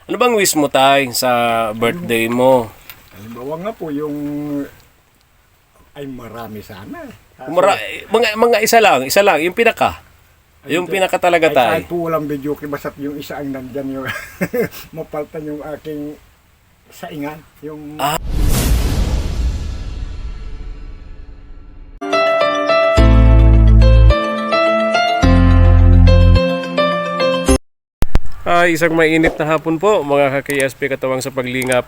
Ano bang wish mo, tay, sa birthday mo? Halimbawa nga po yung ay marami sana. Mga isa lang, yung pinaka. Yung pinaka talaga, Ay, tay. kahit po walang video, basta't yung isa ang nandyan yung mapaltan yung aking saingan. Yung Isang mainit na hapon po mga ka-KSP Katawang sa Paglingap.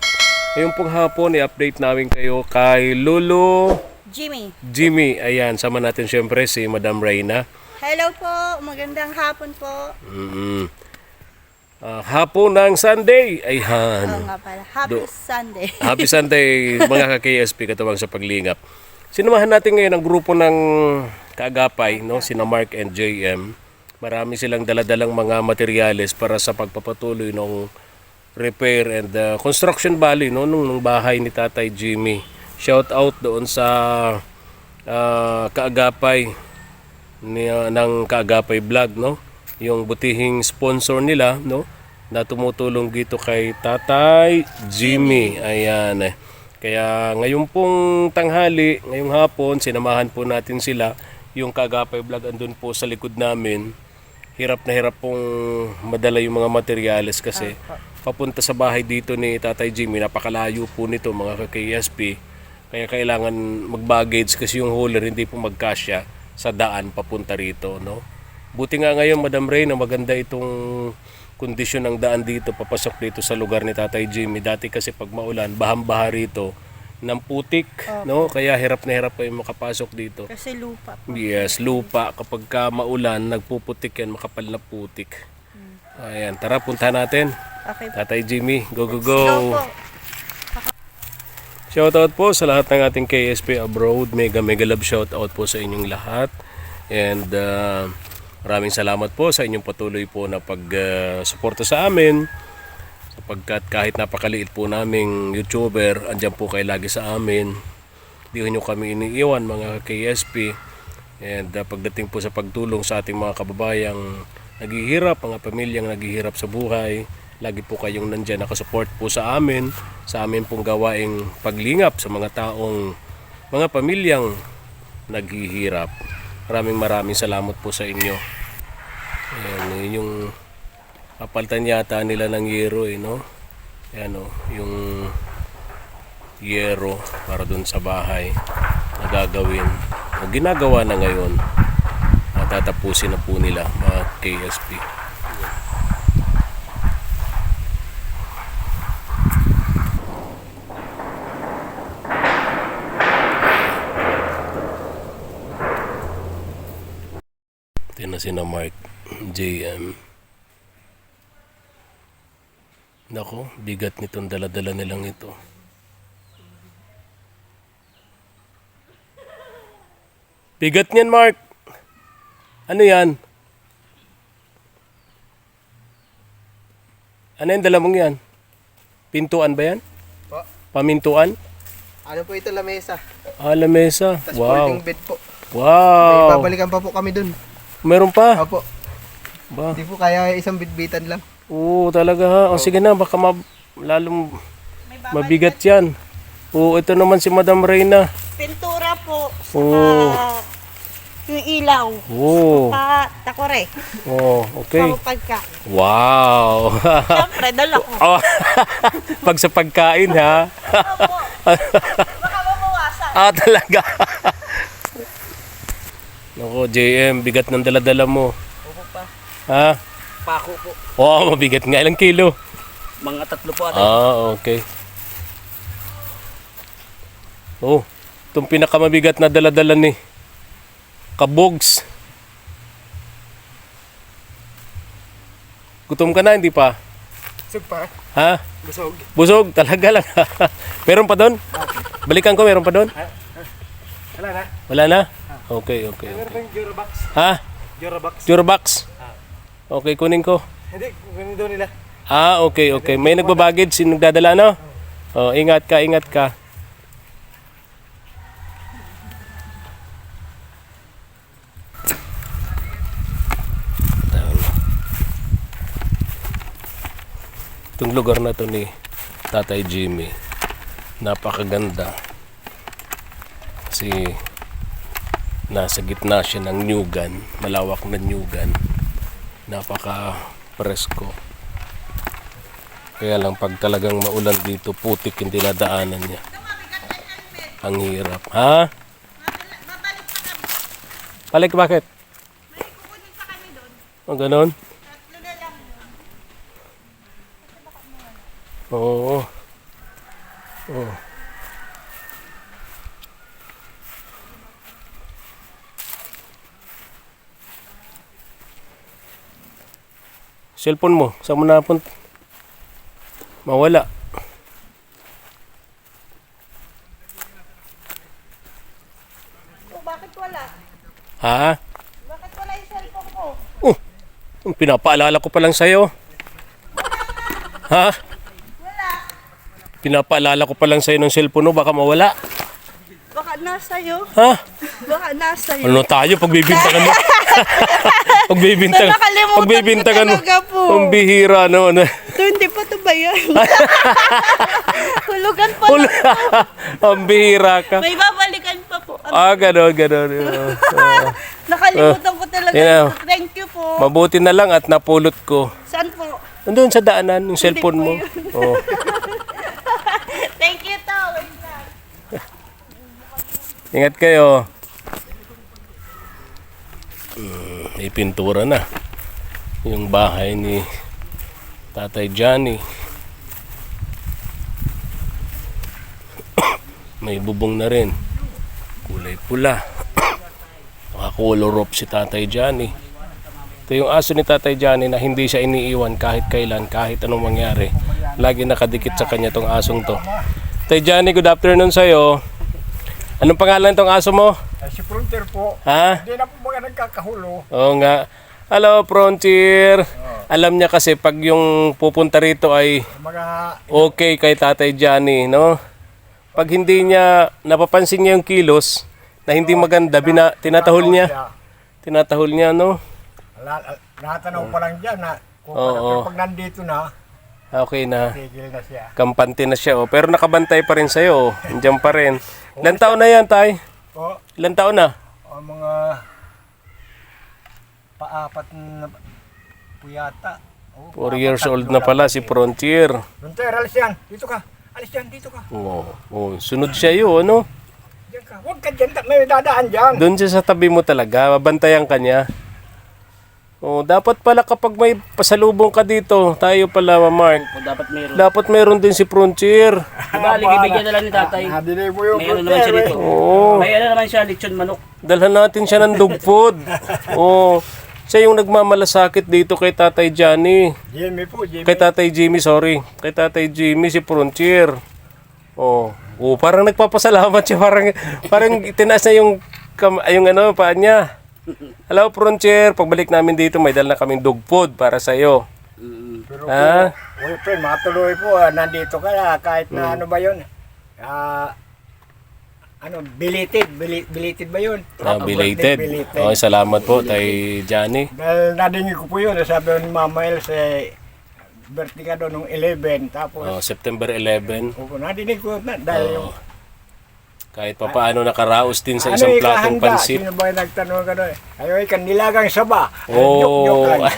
Ngayong pong hapon, i-update namin kayo kay Lolo Jimmy. Ayan, sama natin syempre si Madam Reyna. Hello po, magandang hapon po. Hapon ng Sunday. Ayan. Oo nga pala, happy Sunday. Happy Sunday mga ka-KSP Katawang sa Paglingap. Sinamahan natin ngayon ang grupo ng kaagapay, no? Sina Mark and JM. Marami silang daladalang mga materyales para sa pagpapatuloy ng repair and construction bali, no, nung bahay ni Tatay Jimmy. Shout out doon sa kaagapay ng Kaagapay Vlog, no? Yung butihing sponsor nila, no, na tumutulong dito kay Tatay Jimmy. Ayan. Kaya ngayon pong tanghali, ngayong hapon, sinamahan po natin sila. Yung Kaagapay Vlog andun po sa likod namin. Hirap na hirap pong madala yung mga materyales kasi papunta sa bahay dito ni Tatay Jimmy, napakalayo po nito mga ka-KSP. Kaya kailangan mag-baggage kasi yung hauler hindi po magkasya sa daan papunta rito, no? Buti nga ngayon, Madam Reyna, maganda itong kondisyon ng daan dito papasok dito sa lugar ni Tatay Jimmy. Dati kasi pag maulan, bahang-baha rito ng putik, no? Kaya hirap na hirap kayo makapasok dito. Kasi lupa po. Yes, lupa. Kapag ka maulan, nagpuputik yan, makapal na putik. Ayan, tara, punta natin. Okay po. Tatay Jimmy, go, go, Go go. po. Shoutout po sa lahat ng ating KSP abroad. Mega love shoutout po sa inyong lahat. And maraming salamat po sa inyong patuloy po na pag-suporta sa amin. Sapagkat kahit napakaliit po naming YouTuber, andyan po kayo lagi sa amin. Di nyo kami iniiwan mga KSP. And pagdating po sa pagtulong sa ating mga kababayang naghihirap, mga pamilyang naghihirap sa buhay, lagi po kayong nandyan nakasupport po sa amin pong gawaing paglingap sa mga taong, mga pamilyang naghihirap. Maraming salamat po sa inyo. Ayan, yung kapalitan yata nila ng yero, no? Ayan, yung yero para dun sa bahay na gagawin o ginagawa na ngayon. Tatapusin na po nila mga KSP. Ito na sina Mark, JM. Nako, bigat nitong dala-dala nilang ito. Bigat niyan, Mark. Ano yan? Ano yung dala mong yan? Pintuan ba yan? Po. Pamintuan? Ano po ito, lamesa. Lamesa. Tapos Wow. folding bed po. Wow. Babalikan pa po kami dun. Meron pa? Opo. Ba? Hindi po kaya isang bitbitan lang. Oo, talaga ha. O sige na, baka lalong mabigat yan. Oo, ito naman si Madam Reyna. Pintura po. Oo. Yung ilaw. Oo. Takore. Oh, okay. Pagka. Wow. Siyempre, dala ko. Oh, pag sa pagkain ha. Opo. Baka mabawasan. Talaga. Nako, JM, bigat ng dala-dala mo. Opo pa. Ha? Pako po. Oh, mabigat nga. Ilang kilo? Mga 3 po ata. Okay. Oh, itong pinakamabigat na dala-dala ni Kabogs. Gutom ka na, hindi pa? Busog pa. Ha? Busog. Busog, talaga lang. Meron pa doon? Balikan ko, meron pa doon? Wala na. Wala na? Okay. Meron pa yung Jurabox. Ha? Jurabox. Jurabox? Okay, kunin ko. Hindi, kunin daw nila. Okay. May nagbabaggage, sino nagdadala, no? Oh, ingat ka. Itong lugar na to ni Tatay Jimmy. Napakaganda. Kasi nasa gitna siya ng nyugan, malawak na nyugan. Napaka presko. Kaya lang pag talagang maulan dito, putik yung dinadaanan niya. Ang hirap. Ha? Balik bakit? O ganon? Oo. Oo. Cellphone mo, saan mo napunta? Mawala. Bakit wala? Ha? Bakit wala yung cellphone ko? Pinapaalala ko pa lang sa'yo. Ha? Wala. Pinapaalala ko pa lang sa'yo ng cellphone mo, baka mawala. Baka nasa'yo. Ha? Baka nasa'yo. Ano tayo pagbibintangan mo? pagbibintangan. Nakalimutan Pagbibintangan ko mo. talaga po. Ang bihira no. Ito, hindi pa ito ba yan? Hulugan pa lang. Ang bihira ka. May babalikan pa po. Ganon. Nakalimutan ko talaga. Yeah. Thank you po. Mabuti na lang at napulot ko. Saan po? Nandun sa daanan, yung cellphone mo. Oh. Thank you to. Wait lang. Ingat kayo. May pintura na. Yung bahay ni Tatay Johnny. May bubong na rin. Kulay pula. Nakakolor off si Tatay Johnny. Ito yung aso ni Tatay Johnny na hindi siya iniiwan kahit kailan, kahit anong mangyari. Lagi nakadikit sa kanya tong asong to. Tatay Johnny, good afternoon sa'yo. Anong pangalan tong aso mo? Si Frontier po. Ha? Hindi na po mga nagkakahulo. Oo nga. Hello, Frontier. Alam niya kasi pag yung pupunta rito ay Mga okay kay Tatay Johnny, no? Pag hindi niya, napapansin niya yung kilos na hindi maganda, tinatahol niya. Tinatahol niya, no? Natanaw pa lang dyan na kung Oo. pag nandito na, Okay na. tigil na siya. Kampante na siya, oh. Pero nakabantay pa rin sa'yo, oh. Nandiyan pa rin. Ilan taon na yan, Tay? O, Ilan taon na? mga paapat na puyata. 4 years old na pala si Frontier. Frontier, alis yan. Dito ka. Alis yan, dito ka. Oh, sunod siya yun, ano? Diyan ka. Huwag ka dyan. May dadaan dyan. Doon siya sa tabi mo talaga, mabantayan ka niya. Oh, dapat pala kapag may pasalubong ka dito, tayo pala, Mark. Dapat meron. Dapat meron din si Frontier. Bali, ibigyan na lang ni tatay. Nadinay mo yung Mayroon naman siya Frontier. dito. Oo. May ano naman siya, lechon manok. Dalhan natin siya ng dog food. Oh, siya yung nagmamalasakit dito kay Tatay Johnny. Jimmy po, Jimmy. Kay Tatay Jimmy, sorry. Kay Tatay Jimmy si Frontier. Oh, parang nagpapasalamat siya, parang tinaas na yung ano, paa niya. Hello, Frontier. Pagbalik namin dito, may dala na kaming dog food para sa iyo. Pero Ha? po, friend, matuloy po. Nandito ka na, kahit na ano ba yun. Belated ba yun? Belated. Belated. Okay, salamat po, Tay Johnny. Dahil nadinig ko po yun, sabi ni Mama Els, birthday ka doon nung 11. Tapos, September 11. nadinig ko na, dahil yung Kahit papaano nakaraos din sa isang platong ikahanda? pansit. Sino ba yung nagtanong ka doon? Ayaw, ikan nilagang saba. Oh. Joke lang.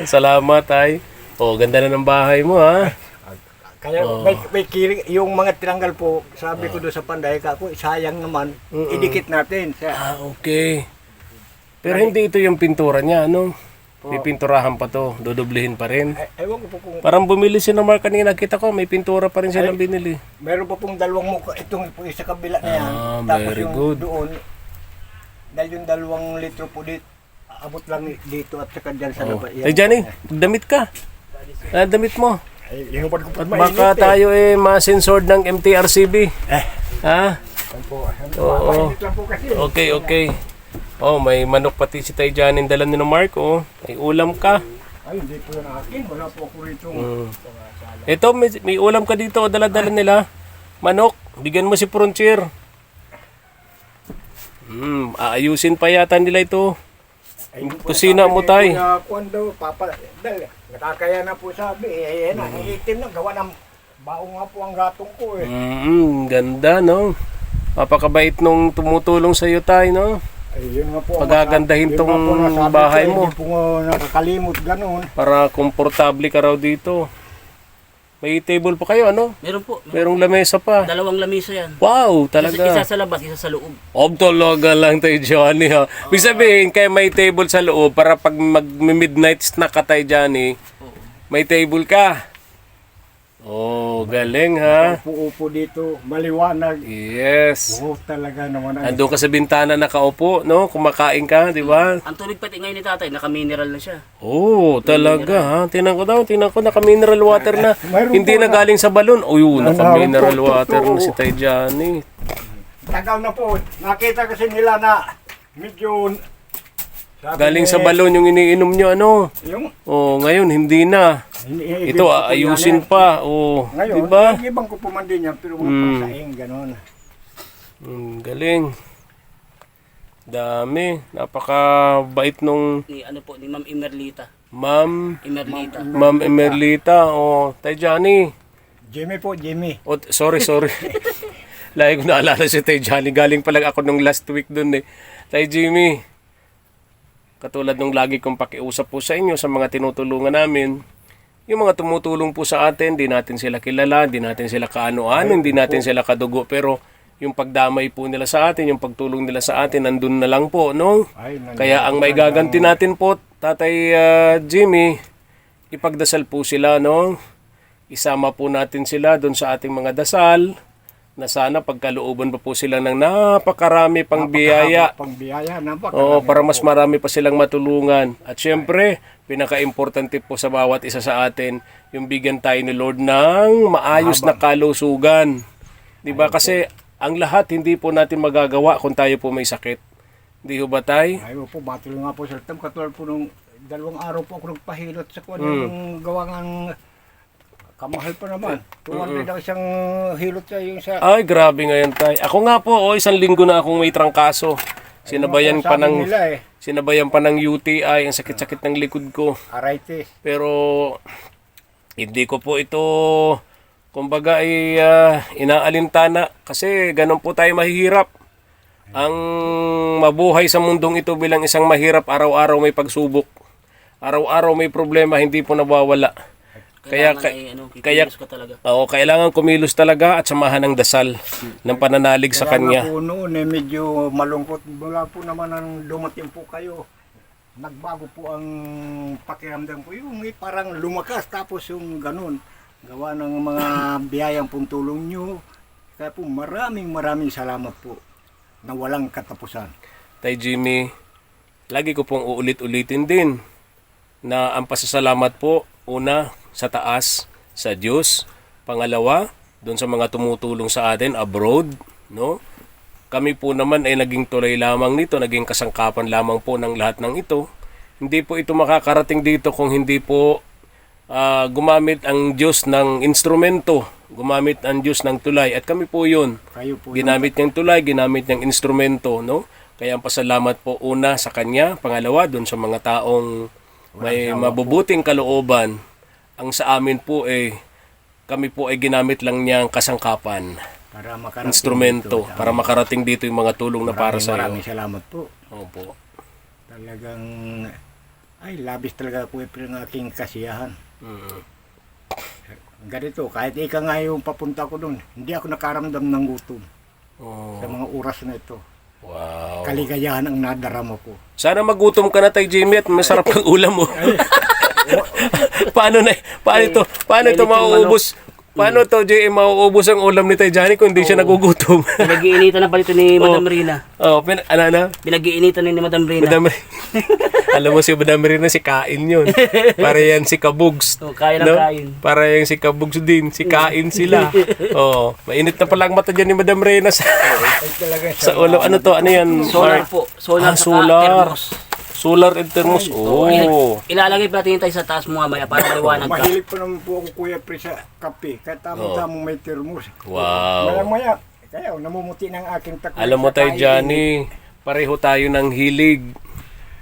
Salamat, Tay. Ganda na ng bahay mo, ha? Kaya may yung mga tinanggal po, sabi ko doon sa Panday ka po, sayang naman, idikit natin. Okay. Pero hindi ito yung pintura niya, ano? May pinturahan pa to, dodoblihin pa rin. Ewan ko po kung Parang bumili si Mark kanina, kita ko, may pintura pa rin silang binili. meron pa pong dalawang mukha, itong po isa kabila na yan. Very yung good. doon, dahil yung 2 litro po dito, abot lang dito at saka dyan sa labas. Tay Johnny, damit ka. Damit mo. Yung pag At baka tayo ma-censored ng MTRCB. Ha? Oo. Mainit lang po kasi. Okay. May manok pati si Tay Johnny dala ni Mark, oh. May ulam ka. Ay, hindi po yung akin. Wala po ako rito. Ito, may ulam ka dito, dala-dala nila. Manok, bigyan mo si Frontier. Aayusin pa yata nila ito. Kusina mo, Tay. Kuwan daw, Nakakaya na po sabi, eh, na, itim na, gawa ng baong nga po ang gatong ko eh. Ganda, no? Mapakabait nung tumutulong sa iyo, tay, no? Ay, yun nga po. ang Pagagandahin yun tong nga po nasabi bahay ko, mo. Hindi po nga nakakalimot ganun. Para komportable ka raw dito. May table pa kayo, ano? Meron po. Merong lamesa pa. Dalawang lamisa yan. Wow, Isa talaga. sa labas, isa sa loob. Talaga lang tayo, Johnny, ha? Ibig sabihin, kaya may table sa loob para pag mag-midnight snack ka tayo, Johnny, may table ka. Oh, galing, ha? Upo-upo dito, maliwanag. Yes. Oo, talaga naman. Andun ka sa bintana nakaupo, no? Kumakain ka, di ba? Ang tubig pati ngayon ni tatay, naka-mineral na siya. Oh, talaga, ha? Tinan ko naka-mineral water na. Mayroon Hindi po na galing sa balon. Naka-mineral Totoo. water na si Tay Johnny. Tagal na po. Nakita kasi nila na medyo... sabi Galing ni- sa balon yung iniinom nyo, ano? Yung, Oh, ngayon hindi na. Ito, ayusin pa. Oh, Ngayon, di ba? ibang ko puman din yan, pero mga pagsaing, gano'n. Galing. Dami. Napakabait nung Ni ano po, ni Ma'am Emerlita. Ma'am Emerlita. Emerlita. Oh, Tay Johnny. Jimmy po, Jimmy. Oh, sorry. Lagi ko naalala si Tay Johnny. Galing pa lang ako nung last week dun eh. Tay Jimmy, katulad nung lagi kong pakiusap po sa inyo sa mga tinutulungan namin, yung mga tumutulong po sa atin, di natin sila kilala, di natin sila kaano-ano, hindi natin sila kadugo, pero yung pagdamay po nila sa atin, yung pagtulong nila sa atin, nandun na lang po, no? Ay, Kaya ang may gaganti natin po, Tatay Jimmy, ipagdasal po sila, no? Isama po natin sila doon sa ating mga dasal, na sana pagkalooban pa po sila ng napakarami pang biyaya. Pangbiyaya, napakarami. Oo, para mas marami pa silang matulungan. At syempre, pinaka-importante po sa bawat isa sa atin, yung bigyan tayo ni Lord ng maayos na kalusugan. 'Di ba? Kasi ang lahat hindi po natin magagawa kung tayo po may sakit. Di ho ba, Tay? Ay, po, matulong nga po sa tam. Katulad po nung 2 araw po ako nagpahilot sa kwan yung gawangan kamahal pa naman. 200 ang isang hilot sa yung sa... Ay, grabe ngayon, Tay. Ako nga po, 1 linggo na akong may trangkaso. Sinabayan pa ng nila, sinabayan pa ng UTI, ang sakit-sakit ng likod ko. arthritis. Pero hindi ko po ito kumbaga ay inaalintana kasi ganun po tayo mahihirap. Ang mabuhay sa mundong ito bilang isang mahirap, araw-araw may pagsubok. Araw-araw may problema, hindi po nawawala. Kikilos ka talaga. Kailangan kumilos talaga at samahan ng dasal ng pananalig sa Kanya. Kaya nga po noon medyo malungkot. Mula po naman ang dumating po kayo. Nagbago po ang pakiramdam ko. Yung parang lumakas tapos yung ganun. Gawa ng mga biyayang pong tulong nyo. Kaya po maraming salamat po na walang katapusan. Tay Jimmy, lagi ko pong uulit-ulitin din na ang pasasalamat po, una, sa taas, sa Diyos. Pangalawa, doon sa mga tumutulong sa atin abroad, no? Kami po naman ay naging tulay lamang nito, naging kasangkapan lamang po ng lahat ng ito. Hindi po ito makakarating dito kung hindi po gumamit ang Diyos ng instrumento, gumamit ang Diyos ng tulay. At kami po yun. Kayo po Ginamit niyang tulay, ginamit niyang instrumento, no? Kaya ang pasalamat po una sa Kanya, pangalawa doon sa mga taong may mabubuting kalooban. Ang sa amin po kami po ay ginamit lang niyang kasangkapan, para makarating instrumento, dito. para makarating dito yung mga tulong na para sa Maraming iyo. salamat po. Opo. Talagang labis talaga po ang aking kasiyahan. Ganito, kahit ika nga yung papunta ko doon, hindi ako nakaramdam ng gutom Oh, sa mga oras na ito. wow. Kaligayahan ang nadarama ko. Sana magutom ka na, Tay Jimmy, at masarap ang ulam mo. Paano ito? Paano ito mauubos? Paano to, JM, mauubos ang ulam ni Tay Johnny kung hindi siya nagugutom? Pinag-iinitan na pala ito ni Madam Rina. Pinag-iinitan ni Madam Rina. Madam Alam mo si Madam Rina, si Kain yun. Para yan si Kabugs. Kaya ng kain. Para yan si Kabugs din. Si Kain sila. Mainit na pala ang mata dyan ni Madam Rina sa, Ay talaga sa ulo. Ano to? Ano yan? Solar po. Solar sa solar. thermos. Solar and thermos. Ilalagay pa natin tayo sa taas mo mamaya para maliwanag ka. Mahilig pa naman po ako kuya pre sa kape. Kaya tamang may termos. Wow. Maya, kaya namumuti ng aking takot. Alam mo tayo, Johnny, pareho tayo ng hilig.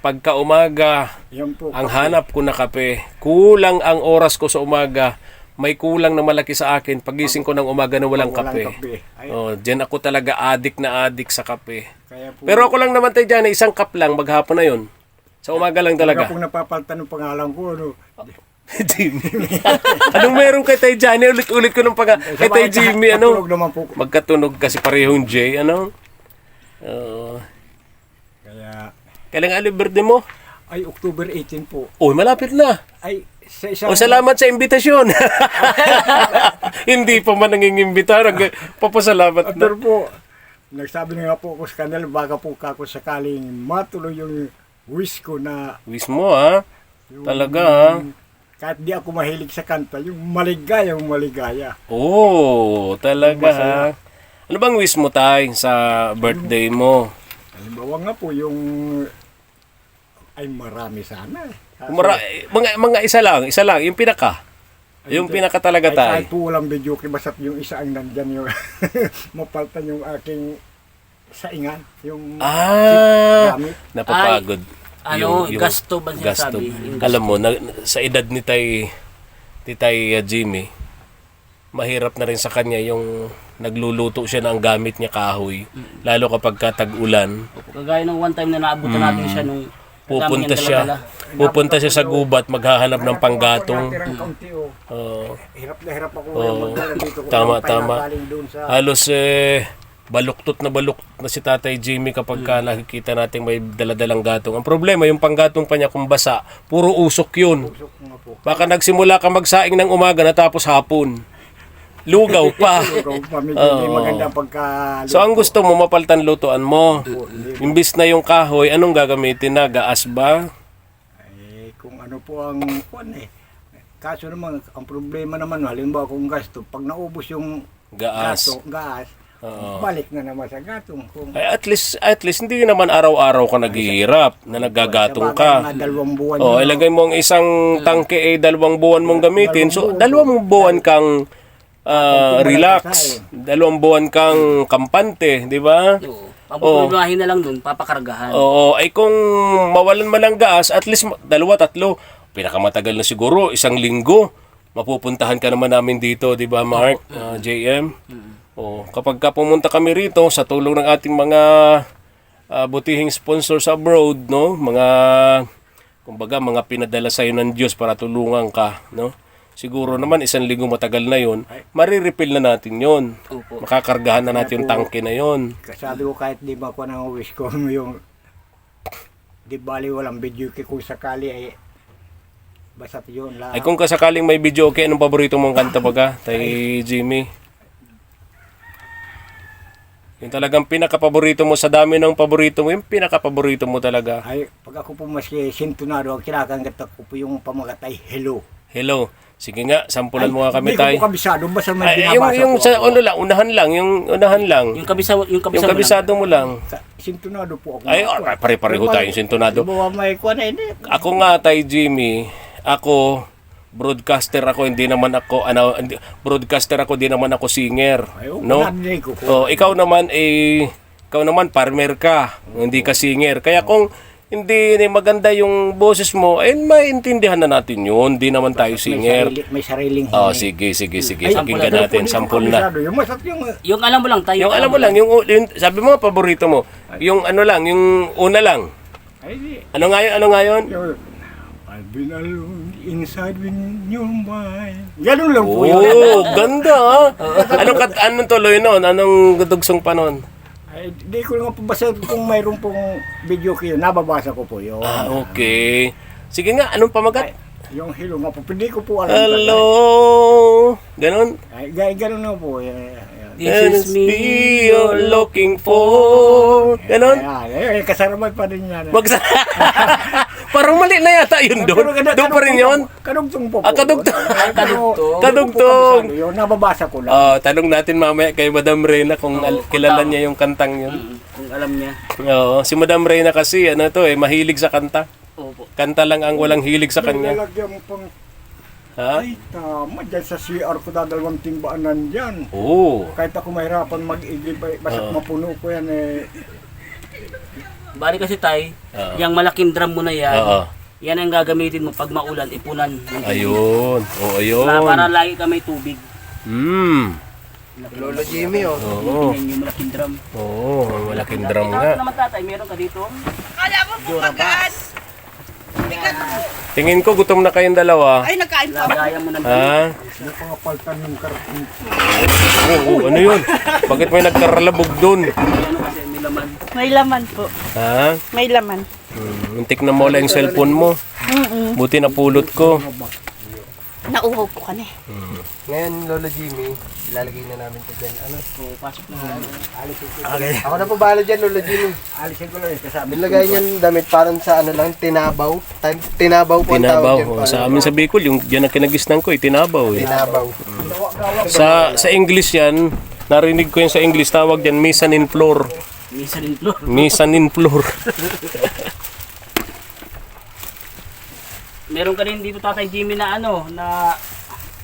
pagka umaga, Yan po. ang hanap ko na kape, kulang ang oras ko sa umaga, may kulang na malaki sa akin pagising ko ng umaga na walang kape. Ay, Oh, diyan ako talaga adik na adik sa kape. kaya po, Pero ako lang naman tayo dyan, isang cup lang, maghapon na yun. Sa umaga lang talaga talaga. pong napapalitan ng pangalan ko. Ano, Jimmy. Anong meron kay Tay Johnny? Ulit-ulit ko ng kay Tay Jimmy, ano? Patulog naman po. Magkatunog kasi parehong J, ano? Kaya, Kailang birthday mo? ay October 18 po. Uy, malapit na. Ay, sa isang... Salamat sa imbitasyon. Hindi pa man nangingimbita. Papasalamat na. After po, nagsabi na nga po ako sa kanila, baka po kako sakaling matuloy yung wish ko na Wish mo, ha? yung, Talaga, ha? kahit di ako mahilig sa kanta, yung maligaya. Oo, talaga, ha? Masaya. Ano bang wish mo, Tay, sa birthday mo? Halimbawa nga po yung ay marami sana. Kaso, Mga isa lang, yung pinaka. Yung pinaka talaga, ay, Tay. kahit po walang video, basta't yung isa ang nandyan yung mapaltan yung aking saingan. Yung gamit. Napapagod. Gasto ba Gasto. sinasabi? Yung Alam mo, sa edad ni Tay Jimmy, mahirap na rin sa kanya yung nagluluto siya ng gamit niya kahoy. Lalo kapag tag-ulan, Kagaya ng one time na naabutan natin siya nung pupunta dami niyang siya. dala-dala. Pupunta siya sa gubat, maghahanap ng panggatong. Tirang kaunti, oh. Oo. Hirap na hirap ako Oo. magdala dito. Kung Tama, ano pa yung tama. nagaling doon sa... Halos baluktot na si Tatay Jimmy kapag nakikita natin may daladalang gatong. Ang problema, yung panggatong pa niya kung basa, puro usok yun. Usok nga po. Baka nagsimula ka magsaing ng umaga natapos hapon. Lugaw pa. Ikaw pa, medyo hindi maganda pagka... So ang gusto mo, mapaltan lutuan mo. Imbis na yung kahoy, anong gagamitin na? Gaas ba? Eh, kung ano po ang... Kuan eh. Kaso naman, ang problema naman, halimbawa kung gasto, pag naubos yung Gaas. gas, Oo. balik na naman sa gatong. Kung Ay, at least hindi naman araw-araw ka naghihirap na nagagatong ka. Sabagay, mga 2 buwan Oh, yun. ilagay mo ang isang tangke 2 buwan mong gamitin. So 2 buwan kang relax. 2 buwan kang kampante, di ba? Oo. Papupunahin na lang dun, papakargahan. Oo, ay kung mawalan man ng gas, at least 2-3. Pinakamatagal na siguro, 1 linggo. Mapupuntahan ka naman namin dito, di ba, Mark? JM? Oh, kapag ka pumunta kami rito, sa tulong ng ating mga butihing sponsor sa abroad, no? Kumbaga, mga pinadala sa'yo ng Diyos para tulungan ka, no? Siguro naman 1 linggo matagal na yon, marirefill na natin yon. Opo. Makakargahan na natin yung tangke na yon. Sabi ko kahit di ba ko nang wish ko yung di bali walang video kung sakali ay basta yun lang. Ay kung kasakaling may video, okay, anong paborito mong kanta baga, Tay Jimmy? Yung talagang pinaka-paborito mo sa dami ng paborito mo, yung pinaka-paborito mo talaga. Ay, pag ako po maski sintonado, ang kinakangat ko po yung pamagatay, hello. Hello. Sige nga, sampulan mo nga kami, Hindi Tay. ko po kabisado, basta may Ay, yung binabasa po sa ako. ano lang, unahan lang, yung unahan lang. Yung kabisa Yung mo lang. kabisado mo lang. Sintonado po ako. Ay, pare-pareho tayong sintonado. Diba may kuha na hindi. Ako nga, Tay Jimmy, ako, broadcaster ako, hindi naman ako, broadcaster ako, hindi naman ako singer. Ay, No? narinig ko po. Oh, ikaw naman farmer ka, hindi ka singer. Kaya kung hindi maganda yung boses mo, ay maintindihan na natin yun. Hindi naman tayo singer. May sariling Oh, hinig. sige. Ay, Pakinggan pero natin, hindi ko sample na. kabisado. Yung masat yung... Yung alam mo lang tayo. Yung alam mo lang, yung sabi mo paborito mo, yung ano lang, yung una lang. Ay, di. Ano nga yun? Yung, I've been alone inside within your mind. Ganun lang po yun. Oh, ganda ah. Anong tuloy nun? Anong dugsong pa nun? Ay, di ko lang po basta kung mayroon pong video kayo, nababasa ko po yun. Ah, okay. Sige nga, anong pamagat? Yung hello nga po, hindi ko po alam. Hello. Ganon. Ay, ganun na po. This is me. you're looking for. Ganon. Ay, kasaraman pa rin yan. Parang mali na yata yun doon. Doon pa rin yun. Kadugtong po po. Ah, kadugtong. Kadugtong. Kadugtong. Yun, nababasa ko lang. Tanong natin mamaya kay Madam Reyna kung kilala niya yung kantang yun. Kung alam niya. Oo, si Madam Reyna kasi mahilig sa kanta. Opo. Kanta lang ang walang hilig sa kanya. Lalagyan mo pang, Ha? ay tama, dyan sa CR ko dadalawang timbaan nandyan. Oo. Kahit ako mahirapan mag-igib, basta mapuno ko yan Bali kasi tay, Oo. yung malaking drum mo na yan, Oo. yan ang gagamitin mo pag maulan, ipunan. Yung tubig. Ayun. O, ayun. Para lagi ka may tubig. Lolo Jimmy, oh. Oo. Yan yung malaking drum. Oo, malaking drum Ikaw nga. naman tatay, meron ka dito? Kala mo po magaan. Bigat po. Tingin ko gutom na kayong dalawa. Ay, nagkain pa. Lagayan mo ng Ha? Yung pangapaltan yung karton. Oo, ano yun? Bakit may nagkaralabog dun? ano kasi may laman. May laman po. Ha? May laman. Muntik na mawala yung cellphone mo. Buti napulot ko. Nauhaw po ka na eh. Ngayon, Lolo Jimmy, ilalagay na namin ito dyan. Ano? So, pasok na. Okay. Ako na po bahala dyan, Lolo Jimmy. Alisin ko lang yung kasabi. Nilagay niyan damit parang sa ano lang, tinabaw. Tinabaw po ang tawag Tinabaw. dyan. O, sa amin sa Bicol, yung dyan ang kinagisnan ko, tinabaw eh. Tinabaw. Sa English yan, narinig ko yan sa English, tawag yan, mezzanine floor. Minsan din floor. Mezzanine floor. Meron ka rin dito tatay Jimmy na ano, na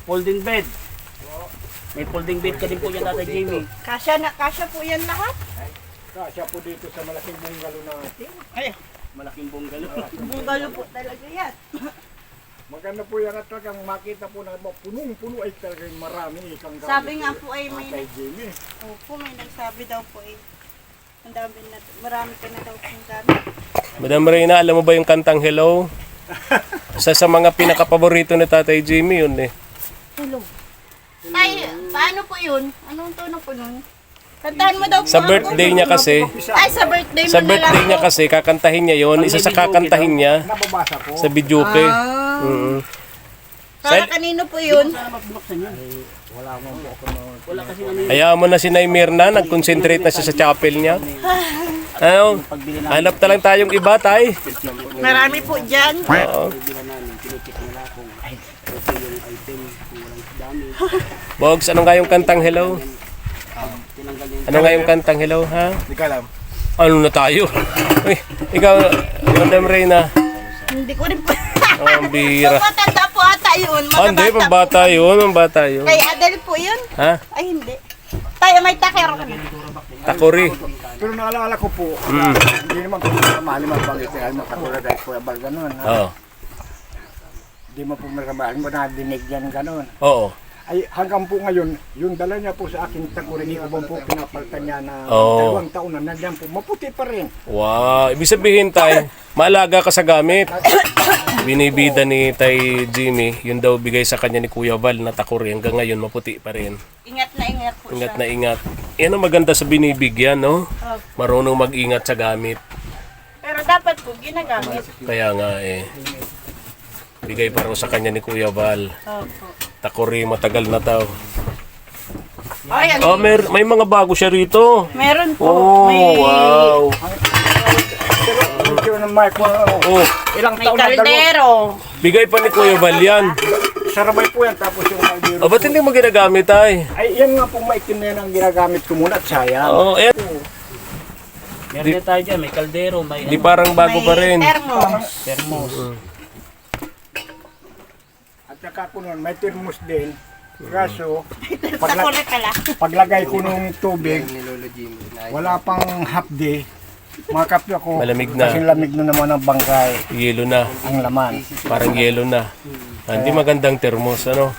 folding bed. May folding bed ka din po yan tatay Jimmy. Kasya po yan lahat. Kasya po dito sa malaking bungalow natin. Ay, malaking bungalow. Bungalo po talaga yan. Maganda po yan at talagang makita po na punong-puno ay talagang marami ikang gamit. Sabi nga po ay may Kay Jimmy. Opo, may nagsabi daw po eh. Ang dami na, marami ka na daw pong gamit. Madam Reyna, alam mo ba yung kantang Hello? Sa mga pinakapaborito ni Tatay Jimmy yun eh. Hello. Ay, paano po yun? Anong tono po nun? Kantahan mo daw po. Sa birthday niya kasi, Ay, sa birthday mo sa na lang birthday niya po. kasi, kakantahin niya yon. Isa sa kakantahin niya Nababasa ko. sa videoke. Para kanino po yun? Sana magbuksan yan. Wala kasi ano yun. Hayaan mo na si Nay Mirna, nag-concentrate na siya sa chapel niya. Ano? Pagbili na Hanap na lang tayong iba, tay. Marami po dyan. Oo. pila namin, tinicheck nila kung okay yung item, kung walang dami. Bogs, ano nga yung kantang Hello? Tinanggal yung Ano nga yung kantang Hello, ha? Hindi ka alam. Ano na tayo? Uy, ikaw, Madam Reyna. Hindi ko rin po. Oh, ang bira. Matanda po ata yun. Ah, hindi, pambata yun, pambata yun. Kay Adel po yun. Ha? Ay, hindi. Tayo, may takero ka na. Takori. Pero naalala ko po, hindi naman po mahal mabanggit kaya makatulad ay Kuya Bal ganun. Oo. Hindi mo po mahal mo nadinig yan ganun. Oo. Ay hanggang po ngayon, yung dala niya po sa aking takuri, hindi ko ba po pinapaltan niya na Oo. 2 taon na nandiyan po, maputi pa rin. Wow, ibig sabihin tay, maalaga ka sa gamit. Binibida ni Tay Jimmy, yun daw bigay sa kanya ni Kuya Val na takori. Hanggang ngayon, maputi pa rin. Ingat na ingat po Ingat siya. na ingat. Yan ang maganda sa binibigyan, no? Marunong mag-ingat sa gamit. Pero dapat po ginagamit. Kaya nga eh. Bigay pa raw sa kanya ni Kuya Val. Opo. Takori, matagal na tao. Ay, Oh, may mga bago siya rito. meron po. Oh, may, wow. Pero yung ng mic mo, Oh, ilang may taon na dalawa. kaldero. bigay pa ni Kuya Val yan. Sarabay po yan, tapos yung kaldero. Oh, ba't hindi mo ginagamit ay? Ay, yan nga pong maitim na yan ang ginagamit ko muna at sayang. Oh, eh. meron din tayo dyan, may kaldero, may Di parang bago pa rin. Thermos. thermos. At saka ko nun, may thermos din. Kaso, Sa kulit pala. paglagay ko ng tubig, Ni Lolo Jimmy. wala pang half day. Makapyo ako. Malamig na. Kasi lamig na naman ang bangkay, Yelo na. ang laman. Parang yelo na. Ah, hindi magandang termos, ano?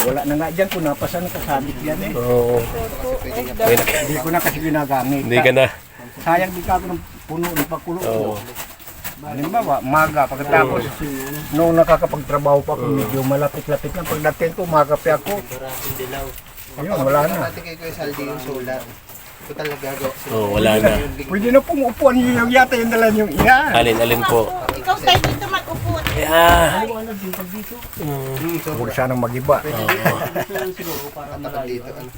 Wala na nga dyan, kung napasan kasabit yan eh. Oo. Hindi ko na kasi ginagamit. Hindi ka na. Sayang di ka ako ng puno ng pakulo. Oo. Halimbawa, maga, pagkatapos, noong nakakapagtrabaho pa ako, medyo malapit-lapit na. Pagdating ko, magapi ako. Ayun, wala na. Pati kay Kuya Saldi yung solar. Ito talaga gagawa. Oh, wala na. Pwede na pong upuan yung yata yung dala yung iyan. Alin po. Ikaw tayo dito mag-upo. Yeah. Huwag sanang magiba. Tatakad dito. Ano?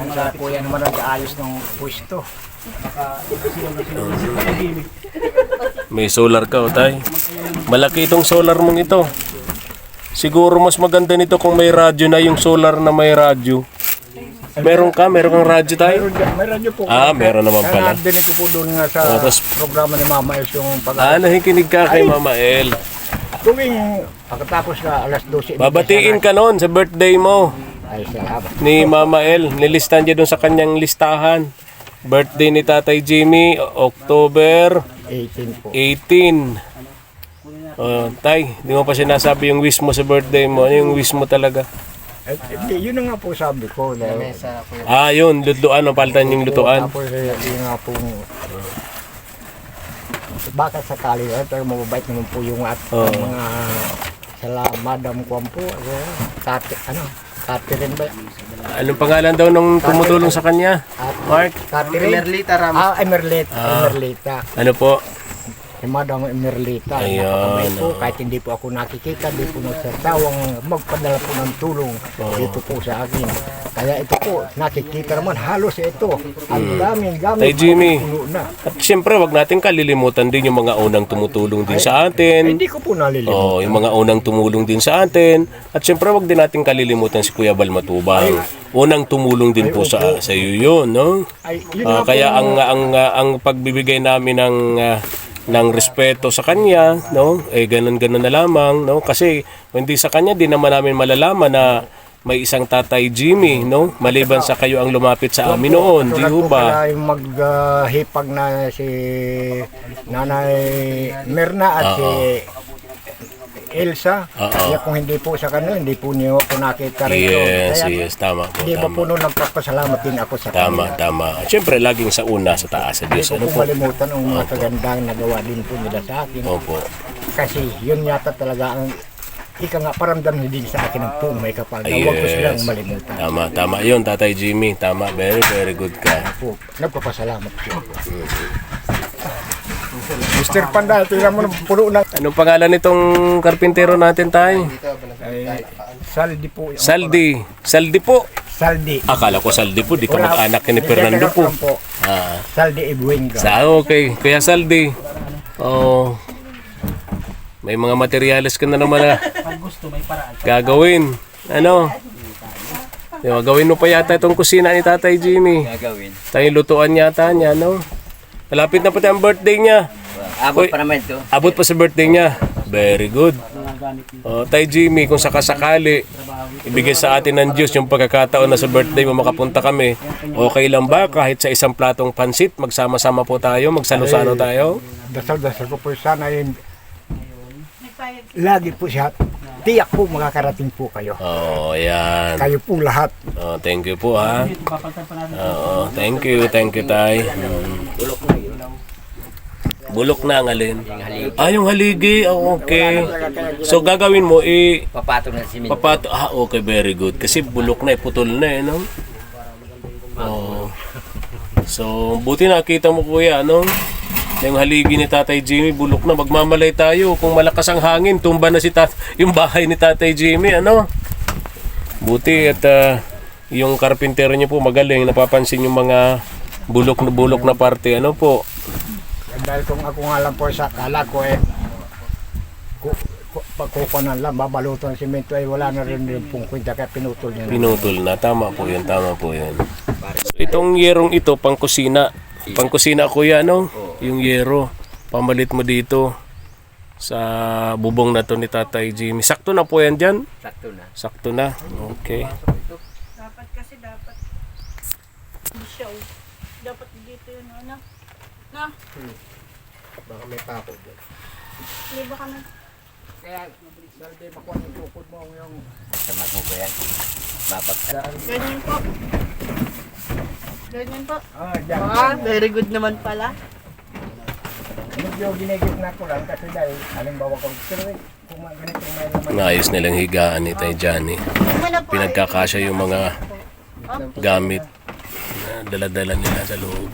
Sa kuya naman ang ayos ng pwesto. May solar ka, tay. Malaki itong solar mong ito. Siguro mas maganda nito kung may radyo na yung solar na may radyo. Meron kang radyo tayo? May radyo po. Ah, meron naman Kaya pala. nadinig ko po doon nga sa Oh, tas- programa ni Mama Els yung Ah, nakikinig ka kay Mama El. tuwing pagkatapos na alas 12. Babatiin ka noon sa birthday mo Ay, salamat. ni Mama El. Nilistan niya doon sa kanyang listahan. Birthday ni Tatay Jimmy, October 18 po. 18. Tay, di mo pa sinasabi yung wish mo sa birthday mo. Ano yung wish mo talaga? Hindi, yun na nga po sabi ko. Na, Mesa kuya. Yun, lutuan. Palitan yung lutuan. Tapos yun nga po, baka sakali, pero mababait naman po yung at Oo. mga sala Madam Kwan po. Catherine ba? Anong pangalan daw nung tumutulong sa kanya? Mark? Catherine? Merlita Ramos. Emerlita. Ano po? Si Madam Emerlita. Ayun, Napakabait po, oo. kahit hindi po ako nakikita, di po nagsasawang magpadala po ng tulong dito po sa akin. Kaya ito po, nakikita naman halos ito. Ang daming gamit. Tay Jimmy. puno na. At siyempre, wag natin kalilimutan din yung mga unang tumutulong din sa atin. Hindi ko po nalilimutan. Yung mga unang tumulong din sa atin. At siyempre, wag din natin kalilimutan si Kuya Bal Matubang. Unang tumulong din po sa iyo yun, no? Ay, yun nga Kaya po, ang pagbibigay namin ng respeto sa kanya, no? Ganun na lamang, no? Kasi hindi sa kanya din naman namin malalaman na may isang Tatay Jimmy, no? Maliban sa kayo ang lumapit sa amin noon, di tulad ho po ba? pala yung maghipag na si Nanay Mirna at si Elsa. Kaya kung hindi po sa kanila, hindi po niyo ako nakita rin. Yes, tama po, Hindi ba tama. po noon nagpapasalamat din ako sa kanila. Tama. At syempre, laging sa una, sa taas, sa Hindi Diyos. ko Ano po po? malimutan ang mga kagandang nagawa din po nila sa akin. Opo. Kasi yun yata talaga ang paramdam niyo din sa akin ang puong may kapal. Huwag ko silang malimutan. Tama. Yun, Tatay Jimmy. Tama. Very, very good ka. Po, nagpapasalamat po ako. Mr. Panday, tingnan mo ng puno ng Anong pangalan nitong karpintero natin, tayo? Saldi po. Saldi po. Saldi. Akala ko Saldi po. Di ka mag-anak ni Fernando po. Saldi Ibuenga. Okay. Kaya Saldi. Oh. May mga materyales ka na naman na Pag gusto, may paraan. gagawin. Ano? Gawin mo pa yata itong kusina ni Tatay Jimmy. Gagawin. Tayong lutuan yata niya, no? Malapit na pati ang birthday niya. Abot Uy, pa naman ito. Abot pa sa birthday niya. Very good. Mga gamit niyo. Tay Jimmy, kung sakasakali, ibigay sa atin ng Diyos yung pagkakataon na sa birthday mo makapunta kami, okay lang ba kahit sa isang platong pansit, magsama-sama po tayo, magsalo-salo tayo? Dasal-dasal ko po sana yung lagi po siya. Tiyak po makakarating po kayo. Ayan. Kayo po lahat. Thank you po, ha. Ito, papalitan pa natin. Thank you, Tay. Bulok na ang alin? Yung haligi. Okay. So, gagawin mo, Papatong na si Min. papato. Okay, very good. Kasi bulok na, putol na, no? So, buti nakita mo, kuya, no? Yung haligi ni Tatay Jimmy, bulok na. Magmamalay tayo. Kung malakas ang hangin, tumba na yung bahay ni Tatay Jimmy, ano? Buti at yung karpintero niyo po magaling. Napapansin yung mga bulok na parte. Ano po? Dahil kung ako nga lang po sa kala ko pagkukunan lang, babalutan ng simento ay wala na rin yung pong kwenta kaya pinutol niya. Pinutol na. Tama po yun. So, itong yerong ito, pang kusina. Pang kusina, kuya, no? Yung yero. Pamalit mo dito sa bubong na to ni Tatay Jimmy. Sakto na po yan dyan? Sakto na. Sakto na. Okay. Dapat kasi dapat. Hindi siya. Dapat dito yun, ano? Na? Baka may pako dyan. Hindi ba kami? Kaya, salde makuha yung tukod mo yung Sama mo ba yan? Mabagsak. Ganyan po. Ganyan po. dyan. Very good naman pala. Medyo ginigit na ko lang kasi dahil halimbawa kung kung ganito may naman. Naayos nilang higaan ni Tay Johnny. Wala po. Pinagkakasya yung mga gamit na dala-dala nila sa loob.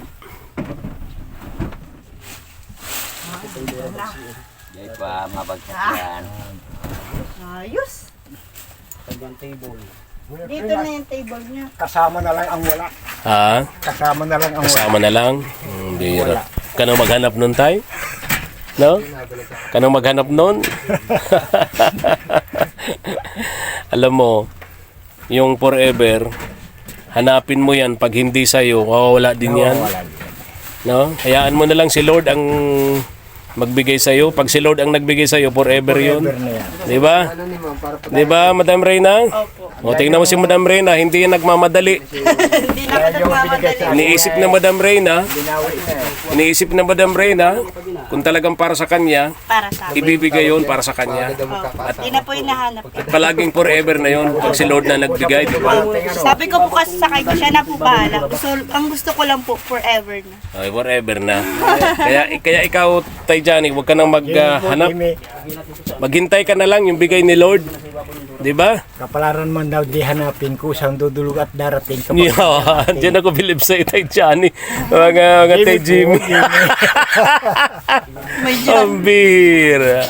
Di pa mabagsak yan. Ayos. Tagang table. Dito na yung table niya. Kasama na lang ang wala. Ha? Kasama na lang ang wala. Kasama na lang? Bira. Kanang maghanap nun, Tay? No? Kanang maghanap nun? Alam mo, yung forever, hanapin mo yan. Pag hindi sa'yo, mawawala din yan. No? Hayaan mo na lang si Lord ang magbigay sa iyo. Pag si Lord ang nagbigay sa iyo, forever 'yun. Forever na yan. 'Di ba? Ano ni ma'am, para pag 'Di ba, Madam Reyna? Opo. O tingnan mo si Madam Reyna, hindi yan nagmamadali. Hindi na ako nagmamadali. Iniisip na Madam Reyna, Binawi na eh. iniisip na Madam Reyna, kung talagang para sa kanya, Para sa akin. ibibigay 'yon para sa kanya. agad ang magkakasama. Hindi na po hinahanap. At palaging forever na 'yon pag si Lord na nagbigay, 'di ba? Sabi ko po kasi sa kanya, siya na po bahala. Ang gusto ko lang po, forever na. Ay, forever na. Kaya ikaw, Tay Johnny, huwag ka nang maghanap. Jimmy, Maghintay ka na lang yung bigay ni Lord. 'Di ba? kapalaran man daw di hanapin kusang dudulog at darating kapag Yan, diyan ako believe sa Tay Johnny. Mga Tay Jimmy. May job. Ang bira.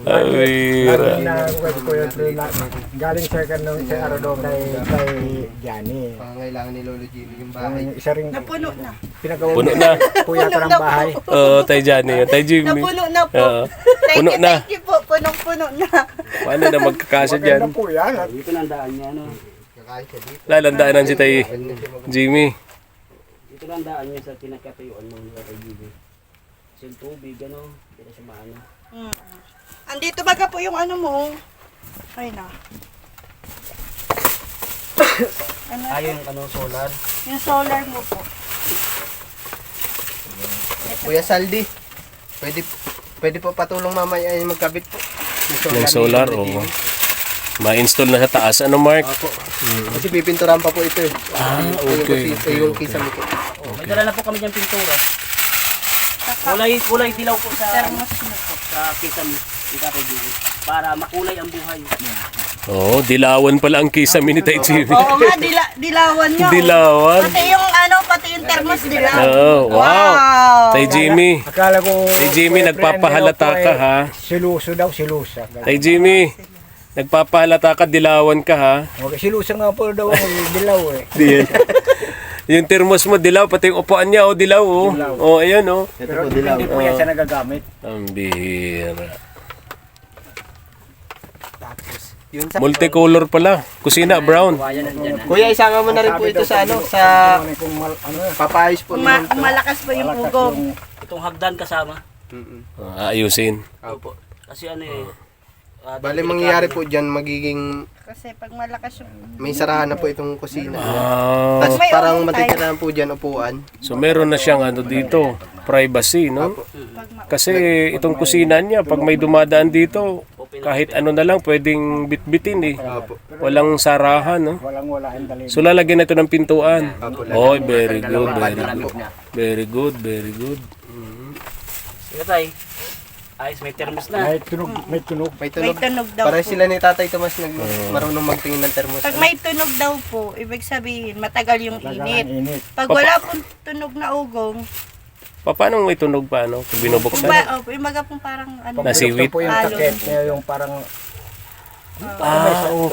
Ang bira. na web ko yun na galing sa kanong sa Arado kay Johnny. Pangangailangan ni Lolo Jimmy yung bahay. Yung isa ring Napuno na. pinagawa Puno na. kuya ko ng bahay. Oo, Tay Johnny. Tay Jimmy. Napuno na po. Oo. Puno na. Thank you po. Punong-puno na. Paano na magkakasya dyan? Maganda po yan. Dito na ang daan niya, ano. Kakain siya dito. Lalandaanan si Tay Jimmy. Dito na ang daan niya sa pinagkatayuan mo nila kay Jimmy. Kasi yung tubig, ano, hindi na siya maano. Andito baga po yung ano mo. Ay na. Ano? Yung ano, solar. Yung solar mo po. Kuya Saldi, pwede po patulong mamaya ay magkabit po. Ng solar, oo. Ma-install na sa taas. Ano, Mark? Kasi pipinturahan pa po ito eh. Okay. Yung kisame po. May dala na po kami diyang pintura. Kulay dilaw po sa Thermos na po. sa kisame ni Tatay Jimmy. Para makulay ang buhay. Oo, dilawan pala ang kisame ni Tay Jimmy. Oo nga, dilawan nyo. Dilawan. Pati yung ano, pati yung thermos dilaw. Oo, wow. Tay Jimmy. Akala ko Tay Jimmy, nagpapahalata ka, ha? Siluso daw, silusa. Tay Jimmy, nagpapahalata ka, dilawan ka, ha? Okay, silusa nga po daw ang dilaw eh. Diyan. Yung thermos mo dilaw, pati yung upuan niya, oh, dilaw, oh. Oh, ayan, oh. Pero hindi po yan siya nagagamit. Ang bihira. Tapos, yun sa... Multicolor pala. Kusina, brown. Kawayan nandiyan na. Kuya, isama mo na rin po ito sa ano, sa Kung papayos po naman Kung malakas po yung ugong. Itong hagdan kasama. Ayusin. Opo. Kasi ano eh. Bale, mangyayari po dyan, magiging Kasi pag malakas yung... may sarahan na po itong kusina. Ah, Tapos May parang overtime. matitirahan po dyan upuan. so meron na siyang ano dito, privacy, no? Kasi itong kusina niya, pag may dumadaan dito, kahit ano na lang, pwedeng bitbitin eh. Walang sarahan, no? walang-wala ang dali. So lalagyan na ito ng pintuan. Oh, very good, very Malamig good. na. Very good, very good. Sige tay. Ayos, may thermos na. May tunog, may tunog. May May tunog. tunog daw Para po. sila ni Tatay Tomas marunong magtingin ng termos. Pag may tunog daw po, ibig sabihin, matagal yung Talagang init. init. Pag wala pong tunog na ugong, Paano may tunog pa, no? Pag binubuksan? yung baga pong parang ano, Nasiwit? Ito po yung Halo. takip niya, yung parang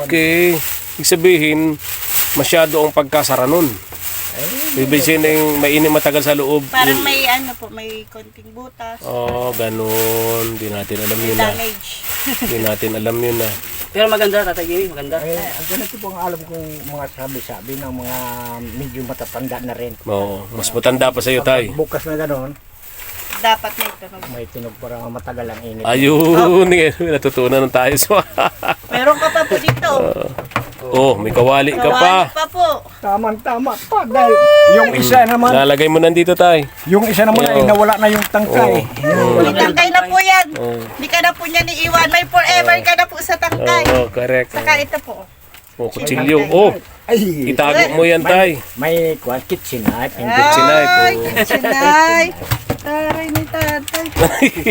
Okay. Ibig sabihin, masyado ang pagkasara nun. Ibig sabihin, mainit matagal sa loob. parang may ano po, may konting butas, Oh, ganun. Di natin alam yun na. damage. Di natin alam yun na. Pero maganda, Tatay Jimmy, maganda. ang ganito po ang alam kong mga sabi-sabi ng mga medyo matatanda na rin. Oo, mas matanda pa sa'yo, Tay. Bukas na gano'n, Dapat may tunog. may tunog para matagal ang init. Ayun, natutunan ng tayo. Meron ka pa po dito. Oh, may kawali ka pa. Kawali pa po. Tama pa dahil yung isa naman, Lalagay mo nandito, Tay. yung isa naman ay nawala na yung tangkay. May tangkay na po yan. Oh, Hindi ka na po niya iiwan. May forever ka na po sa tangkay. oh, correct. Saka ito po. Oh, kutsilyo. Oh, Ay, itago mo yan, Tay. may kitchen knife. Hindi. Kitchenay po. Ay, kitchenay. Taray ni tatay.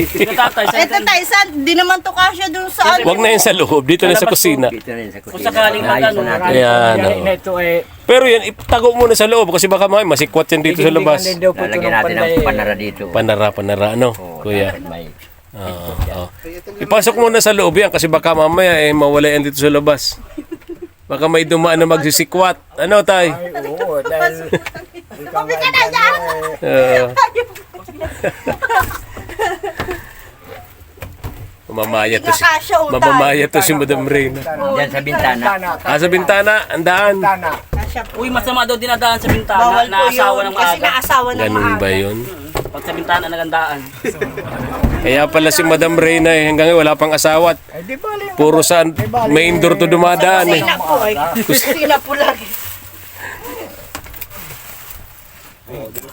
Sige Tatay, Ito tayo, di naman to kasya dun sa ano. Huwag na yan sa loob. Dito na sa kusina. Dito rin sa kusina. Kung sakaling Ayos magano, na natin. Ayan, Yan, oh. na ito ay Pero yan, itago mo na sa loob kasi baka may masikwat yan dito sa labas. Hindi daw po ito Lalagyan ng natin ng panday. panara dito. Panara, ano, kuya? May Oo. Ipasok mo na sa loob yan kasi baka mamaya mawala yan dito sa labas. Baka may dumaan na magsisikwat. Ano, Tay? Ay, oo, dahil Sabi ka na dyan. Mamamaya to si Kasya utay. Mamamaya to si Madam Reyna. Diyan sa bintana. Sa bintana, andaan. Tana. Kasya po. uy, masama daw dinadaan sa bintana Bawal na po asawa yun. ng Kasi maaga. naasawa ng Ganun maaga. ba yun? Pag sa bintana nagandaan. Kaya pala si Madam Reyna eh, hanggang ngayon wala pang asawa. Ay, di bali. Puro sa main door to dumadaan eh. Sila po ay. Sila po lagi.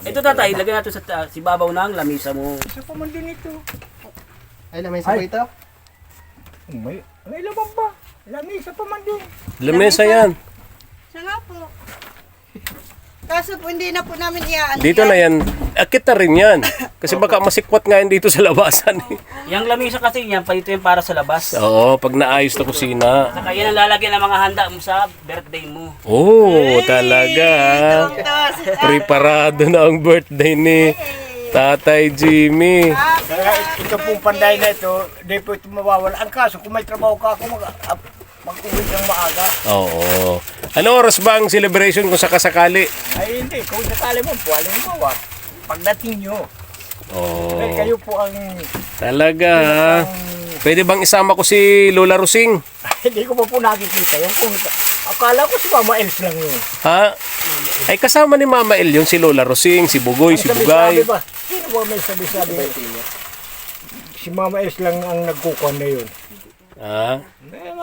Ito tatay, lagyan natin sa si babaw ng lamisa mo. Isa pa man din ito. Ay, lamesa po ito. May laman ba? Lamisa pa man din. Lamesa yan. Siya nga po. Kaso po hindi na po namin iaan. Dito na yan. Akit na rin yan. Kasi baka masikwat nga yan dito sa labasan eh. Yung lamisa kasi yan, pa ito yung para sa labas. Oo, pag naayos na kusina. Saka yan ang lalagyan ng mga handa mo sa birthday mo. Oo, talaga. Preparado na ang birthday ni Tatay Jimmy. Kaya ito pong panday na ito, di po ito mawawala. Ang kaso, kung may trabaho ka ako, mag-uwi ng maaga. Oo. Ano oras ba ang celebration kung sakasakali? Ay hindi, kung sakali mo po, halimbawa, pagdating nyo, Oo. eh, kayo po ang, Talaga. Pwede bang isama ko si Lola Rosing? hindi ko po nakikita yung kung, akala ko si Mama Els lang yun. Ha? Ay kasama ni Mama El yun, si Lola Rosing, si Bugoy, si Sabi-sabi Bugay. ba? Sino ba may sabi-sabi? Si Mama Els lang ang nagkukuhan na yun. Ha? Eh,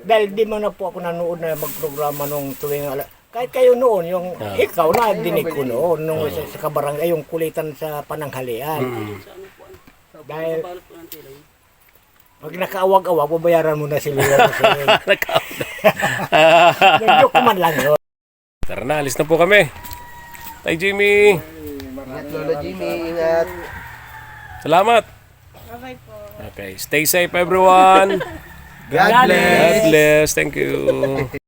dahil di man na po ako nanood na magprograma nung tuwing kahit kayo noon, yung ikaw na dinig ko noon, nung sa kabarangay, yung kulitan sa pananghalian. Dahil pag nakaawag-awag, babayaran mo na si Lola. Nag-joke man lang yun. Tara na, alis na po kami. Tay Jimmy. Ingat, Lolo Jimmy. Ingat. Salamat. Okay po. Okay, stay safe everyone. God bless. God bless. Thank you.